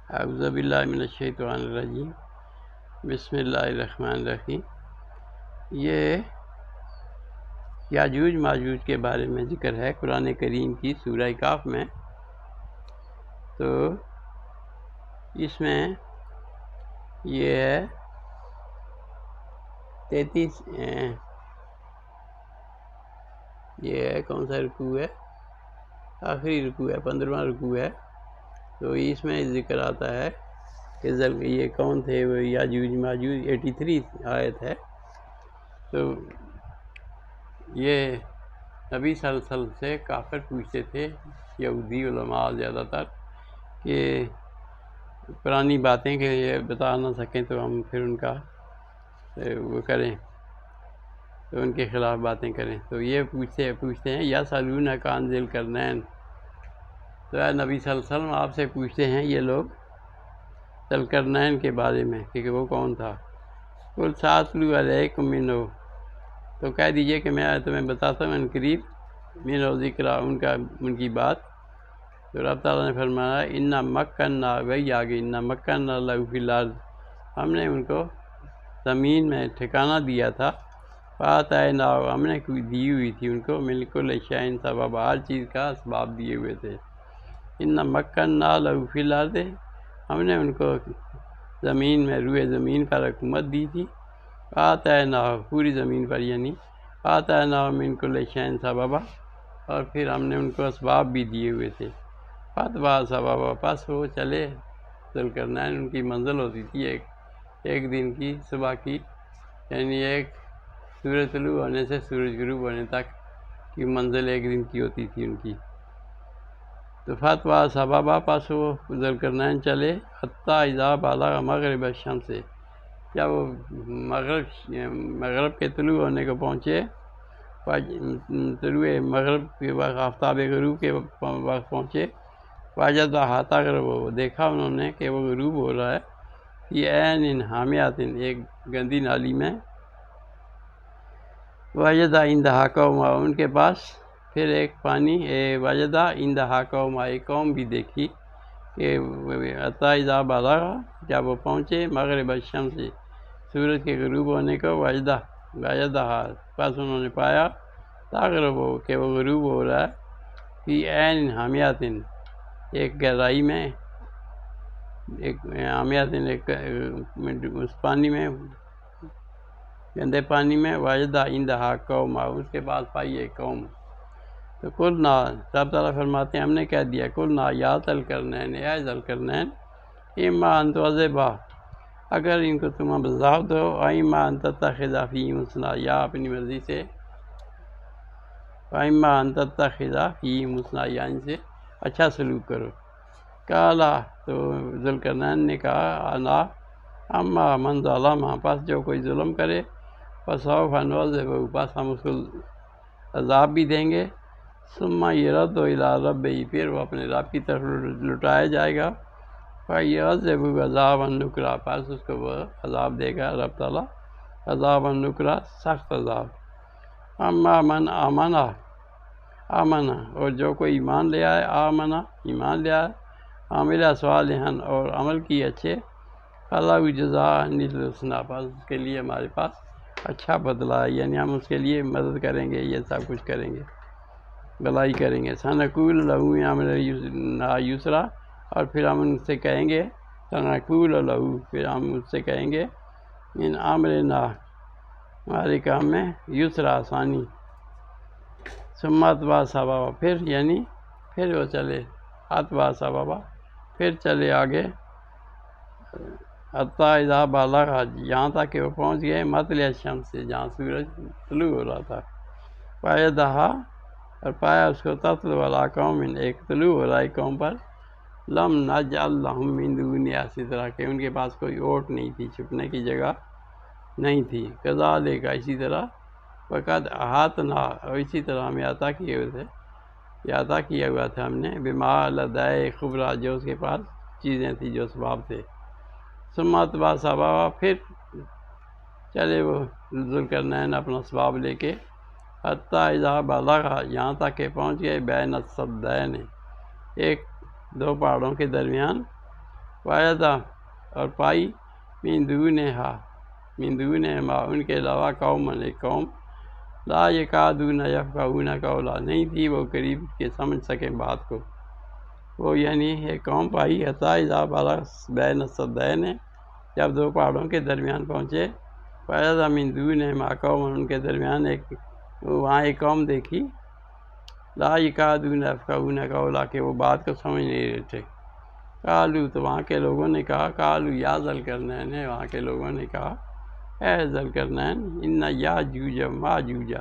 اعوذ باللہ من الشیطان الرجیم، بسم اللہ الرحمن الرحیم۔ یہ یاجوج ماجوج کے بارے میں ذکر ہے قرآن کریم کی سورہ کہف میں۔ تو اس میں یہ ہے 33 یہ ہے کون سا رکوع ہے؟ آخری رکوع ہے، 15واں رکوع ہے۔ تو اس میں ذکر آتا ہے کہ یہ کون تھے وہ یاجوج ماجوج، 83 آیت ہے۔ تو یہ نبی صلی اللہ علیہ وسلم سے کافر پوچھتے تھے، یہودی علماء زیادہ تر، کہ پرانی باتیں کہ یہ بتا نہ سکیں تو ہم پھر ان کا وہ کریں، تو ان کے خلاف باتیں کریں۔ تو یہ پوچھتے ہیں یا سالونک عن ذی القرنین، تو اے نبی صلی اللہ علیہ وسلم آپ سے پوچھتے ہیں یہ لوگ ذی القرنین کے بارے میں کہ وہ کون تھا۔ قل سأتلو علیکم منہ، تو کہہ دیجئے کہ میں تمہیں بتاتا ہوں ان قریب منہ ذکر ان کی بات۔ تو رب تعالیٰ نے فرمایا انا مکننا، وہی آگے انا مکننا لہ فی الارض، ہم نے ان کو زمین میں ٹھکانہ دیا تھا۔ فآتیناہ، ہم نے دی ہوئی تھی ان کو من کل شیء سبب، ہر چیز کا اسباب دیے ہوئے تھے۔ انا مکننا لہ فی الارض، ہم نے ان کو زمین میں روئے زمین پر حکومت دی تھی۔ آتیناہ، پوری زمین پر یعنی آتیناہ من کل شیء سببا، اور پھر ہم نے ان کو اسباب بھی دیے ہوئے تھے۔ فاتبع سببا، پس وہ چلے ذی القرنین، ان کی منزل ہوتی تھی ایک دن کی صبح کی، یعنی ایک سورج طلوع ہونے سے سورج غروب ہونے تک کی منزل ایک دن کی ہوتی تھی ان کی۔ تو فاتبع سببا، پس وہ ذی القرنین چلے حتی اذا بلغ مغرب الشمس، جب وہ مغرب کے طلوع ہونے کو پہنچے، طلوع مغرب کے وقت، آفتاب غروب کے وقت پہنچے، وجدہا تغرب، دیکھا انہوں نے کہ وہ غروب ہو رہا ہے، فی عین حامیۃ، ایک گندی نالی میں، وجدہ عندہا قوما، ان کے پاس پھر ایک پانی، وجدہ عندہا قوما، ایک قوم بھی دیکھی کہ حتی اذا بلغ، جب وہ پہنچے مغرب الشمس، سورج کے غروب ہونے کو، وجدہا، پس انہوں نے پایا تغرب، کہ وہ غروب ہو رہا ہے، فی عین حامیۃ، ایک گہرائی میں، ایک حامیۃ، ایک اس پانی میں، گندے پانی میں، وجدہ عندہا قوما، اس کے پاس پائی ایک قوم۔ تو قلنا، رب تعالیٰ فرماتے ہیں ہم نے کہہ دیا، قلنا یا ذی القرنین، اے ذی القرنین، اما ان تعذبا، اگر ان کو تم عذاب دو، اما ان تتخذ فیہم حسنا، یا اپنی مرضی سے، اما ان تتخذ فیہم حسنا، یا ان سے اچھا سلوک کرو۔ قالا، تو ذی القرنین نے کہا، انا، اما من ظلم، پس جو کوئی ظلم کرے، فسوف نعذبہ، پس ہم اس کو عذاب بھی دیں گے، ثم یرد الی ربہ، پھر وہ اپنے رب کی طرف لٹایا جائے گا، فیعذبہ عذابا نکرا، پس اس کو وہ عذاب دے گا رب تعالیٰ عذابا نکرا، سخت عذاب۔ اما من آمنا، اور جو کوئی ایمان لے آئے، آمنا، ایمان لے آئے، عامل صالحا، اور عمل کی اچھے، فلہ جزاء مثل الحسنی، پس اس کے لیے ہمارے پاس اچھا بدلہ ہے، یعنی ہم اس کے لیے مدد کریں گے، یہ سب کچھ کریں گے، بھلائی کریں گے۔ سنقول لہ من امرنا یسرا، اور پھر ہم ان سے کہیں گے، سنقول لہ، پھر ہم اس سے کہیں گے، من امرنا، ہمارے کام میں، یسرا، آسانی۔ ثم اتبع سببا، پھر وہ چلے، اتبع سببا، پھر چلے آگے، حتی اذا بلغ، یہاں تک کہ وہ پہنچ گئے مطلع الشمس، جہاں سورج طلوع ہو رہا تھا، وجدہا، اور پایا اس کو تطلع علی قوم، ایک طلوع ہو رہا ہے قوم پر، لم نجعل لہم من دونہا سترا، کہ ان کے پاس کوئی اوٹ نہیں تھی، چھپنے کی جگہ نہیں تھی، کذالک، اسی طرح، وقد احاطنا، اور اسی طرح ہمیں عطا کیے ہوئے تھے، یہ عطا کیا ہوا تھا ہم نے، بما لدیہ خبرا، جو اس کے پاس چیزیں تھیں، جو اسباب تھے۔ ثم اتبع سببا، پھر چلے وہ ذی القرنین اپنا اسباب لے کے، حتی اذا بلغ، یہاں تک کہ پہنچ گئے بین السدین، دو پہاڑوں کے درمیان، وَإِذَا اور پائی من دونہما ان کے علاوہ قومن ایک قوم لا یکادون یفقہون قولا نہیں تھی وہ قریب کہ سمجھ سکیں بات کو. وہ یعنی ایک قوم پائی حتیٰ اذا بلغ بین السدین جب دو پہاڑوں کے درمیان پہنچے. وَإِذَا مِن دُونِهِمَا قَوْمٌ ان کے درمیان وہاں ایک قوم دیکھی لا یکادون یفقہون قولا کہ وہ بات کو سمجھ نہیں رہے تھے. قالوا تو وہاں کے لوگوں نے کہا قالوا یا ذوالقرنین وہاں کے لوگوں نے کہا اے ذوالقرنین ان یاجوج و ماجوج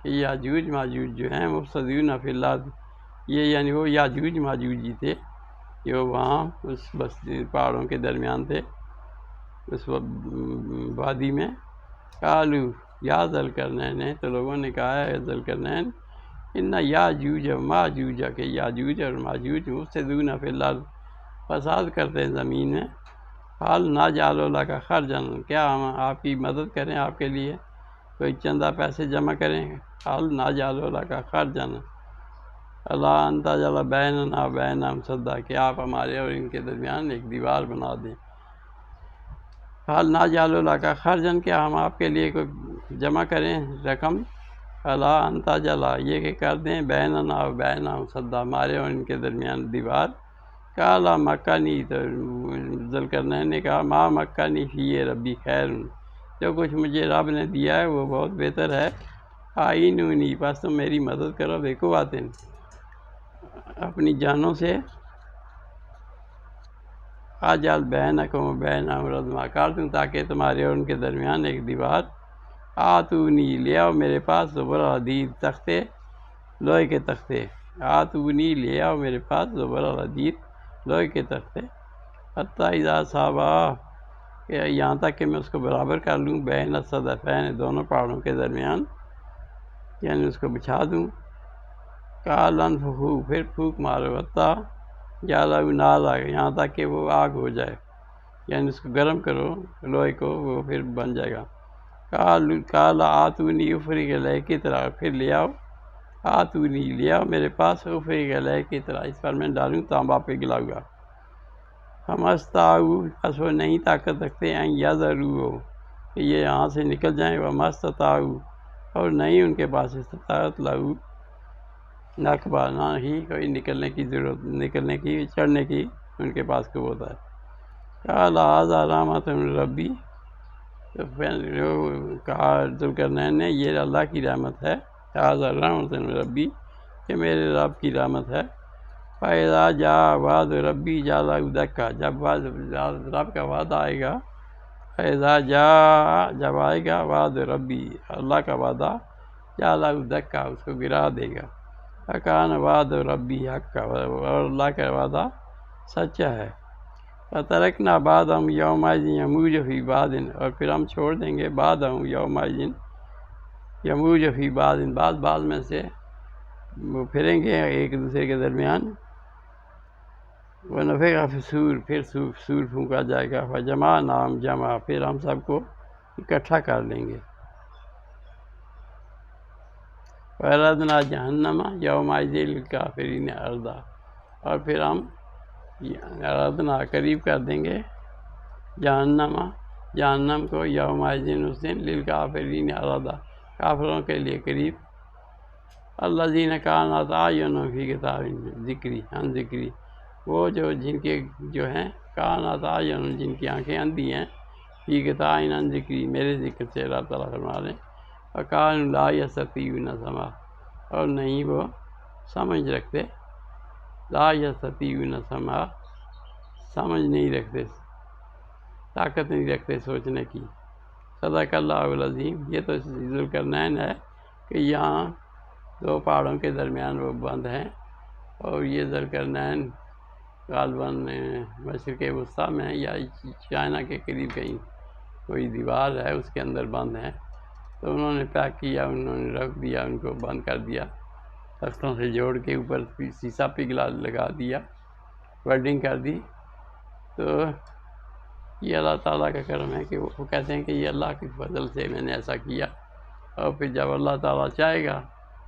کہ یاجوج ماجوج جو ہیں مفسدون فی الارض یہ یعنی وہ یاجوج ماجوج ہی تھے جو وہاں اس بستی پہاڑوں کے درمیان تھے اس وادی میں. قالوا یا ذوالقرنین تو لوگوں نے کہا ہے ذوالقرنین ان یاجوج و ماجوج کہ یاجوج اور ماجوج مفسدون فی الارض فساد کرتے ہیں زمین میں. حال نجعل لک خرجا کیا ہم آپ کی مدد کریں آپ کے لیے کوئی چندہ پیسے جمع کریں. حال نجعل لک خرجا الا ان تجعل بیننا و بینہم سدا کہ آپ ہمارے اور ان کے درمیان ایک دیوار بنا دیں. حال نجعل لک خرجا کیا ہم آپ کے لیے کوئی جمع کریں رقم الا ان تجعل یہ کہ کر دیں بیننا و بینہم سدا ہمارے اور ان کے درمیان دیوار. قال مکنی تو ذوالقرنین نے کہا ما مکنی فی ربی خیر جو کچھ مجھے رب نے دیا ہے وہ بہت بہتر ہے. آئینونی پس تم میری مدد کرو بقوتن اپنی جانوں سے اجعل بینکم و بینہم ردما کر دوں تاکہ تمہارے اور ان کے درمیان ایک دیوار. آتونی لے آؤ میرے پاس زبر الحدید تختے لوہے کے تختے. آتونی لے آؤ میرے پاس زبر الحدید لوہے کے تختے. حتیٰ اذا ساوا کہ یہاں تک کہ میں اس کو برابر کر لوں بین الصدفین دونوں پہاڑوں کے درمیان یعنی اس کو بچھا دوں. قال انفخوا پھر پھونک مارو حتیٰ جعلہ نارا یہاں تک کہ وہ آگ ہو جائے یعنی اس کو گرم کرو لوہے کو وہ پھر بن جائے گا. قال آتونی افرغ علیہ کی طرح پھر لے آؤ آتونی لے آؤ میرے پاس افرغ علیہ کی طرح اس پر میں ڈالوں تانبا پگھلاؤں گا. ہم استطاعوا پس وہ نہیں طاقت رکھتے ہیں یظہروا کہ یہ یہاں سے نکل جائیں. وما استطاعوا اور نہیں ان کے پاس استطاعت لہو نقبہ نہ ہی کوئی نکلنے کی ضرورت نکلنے کی چڑھنے کی ان کے پاس قوت ہے. قال ھذا رحمۃ من ربی تو کہا ذوالقرنین نے یہ اللہ کی رحمت ہے. ھذا رحمۃ من ربی کہ میرے رب کی رحمت ہے. فَإِذَا جَاءَ وعد ربی جعلہ دکا جب رب کا وعدہ آئے گا. فَإِذَا جَاءَ جب آئے گا وعد ربی اللہ کا وعدہ جعلہ دکا اس کو گرا دے گا. فَكَانَ وعد ربی حقا اور اللہ کا وعدہ سچا ہے. فَتَرَكْنَا بَعْضَهُمْ يَوْمَئِذٍ يَمُوجُ فِي بَعْضٍ اور پھر ہم چھوڑ دیں گے بَعْضَهُمْ يَوْمَئِذٍ يَمُوجُ فِي بَعْضٍ بعض میں سے وہ پھریں گے ایک دوسرے کے درمیان. وَنُفِخَ فِي الصُّورِ پھر سور پھونکا جائے گا. فَجَمَعْنَاهُمْ جَمْعًا پھر ہم سب کو اکٹھا کر لیں گے. وَعَرَضْنَا جَهَنَّمَ يَوْمَئِذٍ لِلْكَافِرِينَ عَرْضًا اور پھر ہم عرضنا قریب کر دیں گے جہنم کو یومئذ اس دن للکافرین عرضا کافروں کے لیے قریب. الذین کانت اعینہم فی کتاب ذکری عن ذکری وہ جن کے جو ہیں کانت اعینہم جن کی آنکھیں اندھی ہیں فی کتاب عن ذکری میرے ذکر سے اللہ تعالیٰ فرما رہے ہیں. وکانوا لا یستطیعون سمعا اور نہیں وہ سمجھ رکھتے لا یستطیعون سمعا سمجھ نہیں رکھتے طاقت نہیں رکھتے سوچنے کی. صدق اللہ العظیم. یہ تو ذوالقرنین ہے کہ یہاں دو پہاڑوں کے درمیان وہ بند ہیں اور یہ ذوالقرنین غالباً مشرق وسطیٰ میں یا چائنا کے قریب کہیں کوئی دیوار ہے اس کے اندر بند ہیں. تو انہوں نے پیک کیا انہوں نے رکھ دیا ان کو بند کر دیا تختوں سے جوڑ کے اوپر سیسا پگھلا لگا دیا ویلڈنگ کر دی. تو یہ اللہ تعالیٰ کا کرم ہے کہ وہ کہتے ہیں کہ یہ اللہ کے فضل سے میں نے ایسا کیا اور پھر جب اللہ تعالیٰ چاہے گا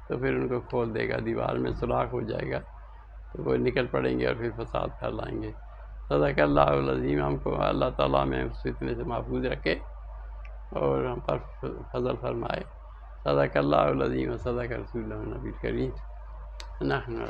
تو پھر ان کو کھول دے گا دیوار میں سوراخ ہو جائے گا تو وہ نکل پڑیں گے اور پھر فساد پھیلائیں گے. صدق اللہ العظیم. ہم کو اللہ تعالیٰ میں اس فتنے سے محفوظ رکھے اور ہم پر فضل فرمائے. صدق اللہ العظیم و صدق رسول النبی الکریم. نحن